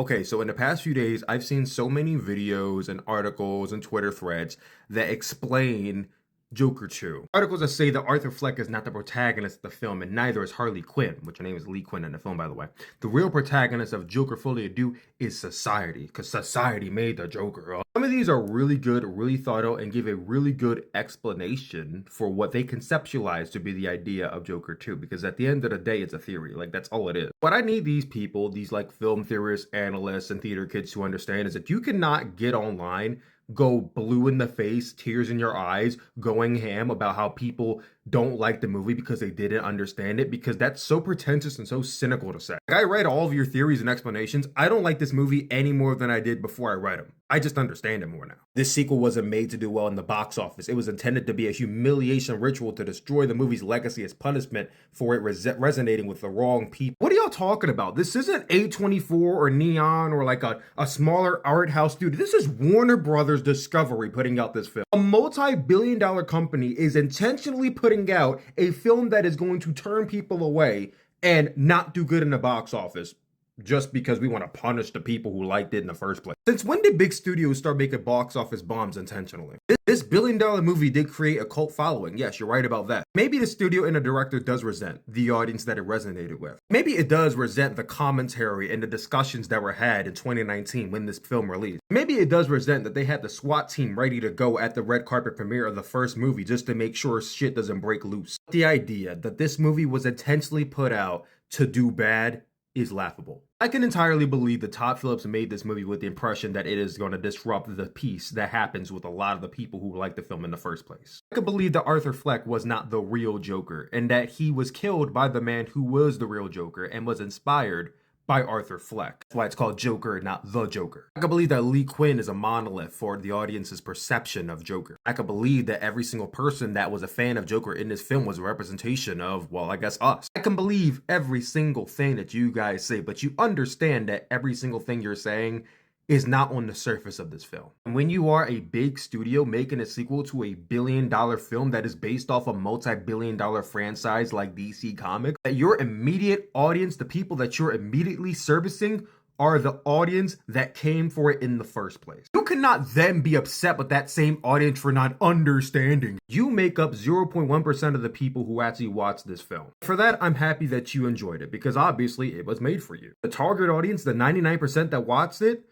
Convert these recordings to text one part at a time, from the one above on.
Okay, so in the past few days, I've seen so many videos and articles and Twitter threads that explain Joker 2. Articles that say that Arthur Fleck is not the protagonist of the film, and neither is Harley Quinn, which her name is Lee Quinn in the film, by the way. The real protagonist of Joker Folie A Deux is society, because society made the Joker. Some of these are really good, really thought out, and give a really good explanation for what they conceptualize to be the idea of Joker 2, because at the end of the day, it's a theory. Like, that's all it is. What I need these people, these like film theorists, analysts, and theater kids to understand is that you cannot get online, go blue in the face, tears in your eyes, going ham about how people don't like the movie because they didn't understand it, because that's so pretentious and so cynical to say. Like, I read all of your theories and explanations. I don't like this movie any more than I did before I read them. I just understand it more now. This sequel wasn't made to do well in the box office. It was intended to be a humiliation ritual to destroy the movie's legacy as punishment for it resonating with the wrong people. What are y'all talking about? This isn't A24 or Neon or like a smaller art house studio. This is Warner Brothers Discovery putting out this film. A multi-billion-dollar company is intentionally putting out a film that is going to turn people away and not do good in the box office just because we want to punish the people who liked it in the first place. Since when did big studios start making box office bombs intentionally? This billion-dollar movie did create a cult following. Yes, you're right about that. Maybe the studio and the director does resent the audience that it resonated with. Maybe it does resent the commentary and the discussions that were had in 2019 when this film released. Maybe it does resent that they had the SWAT team ready to go at the red carpet premiere of the first movie just to make sure shit doesn't break loose. The idea that this movie was intentionally put out to do bad is laughable. I can entirely believe that Todd Phillips made this movie with the impression that it is going to disrupt the peace that happens with a lot of the people who like the film in the first place. I could believe that Arthur Fleck was not the real Joker, and that he was killed by the man who was the real Joker and was inspired by Arthur Fleck. That's why it's called Joker, not The Joker. I could believe that Lee Quinn is a monolith for the audience's perception of Joker. I could believe that every single person that was a fan of Joker in this film was a representation of, well, I guess us. I can believe every single thing that you guys say, but you understand that every single thing you're saying is not on the surface of this film. And when you are a big studio making a sequel to a billion-dollar film that is based off a multi-billion-dollar franchise like DC Comics, that your immediate audience, the people that you're immediately servicing, are the audience that came for it in the first place. You cannot then be upset with that same audience for not understanding. You make up 0.1% of the people who actually watched this film. For that, I'm happy that you enjoyed it, because obviously it was made for you. The target audience, the 99% that watched it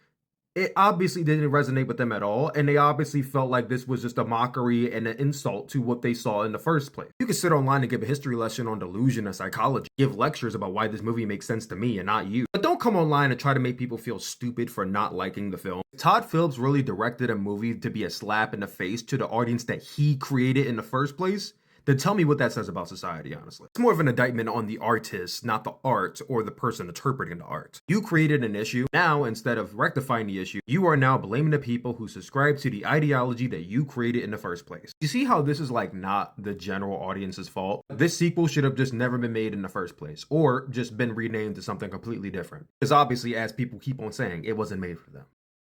obviously didn't resonate with them at all, and they obviously felt like this was just a mockery and an insult to what they saw in the first place. You can sit online and give a history lesson on delusion and psychology, give lectures about why this movie makes sense to me and not you, but don't come online and try to make people feel stupid for not liking the film. Todd Phillips really directed a movie to be a slap in the face to the audience that he created in the first place. Then tell me what that says about society, honestly. It's more of an indictment on the artist, not the art or the person interpreting the art. You created an issue. Now, instead of rectifying the issue, you are now blaming the people who subscribe to the ideology that you created in the first place. You see how this is like not the general audience's fault? This sequel should have just never been made in the first place, or just been renamed to something completely different. Because obviously, as people keep on saying, it wasn't made for them.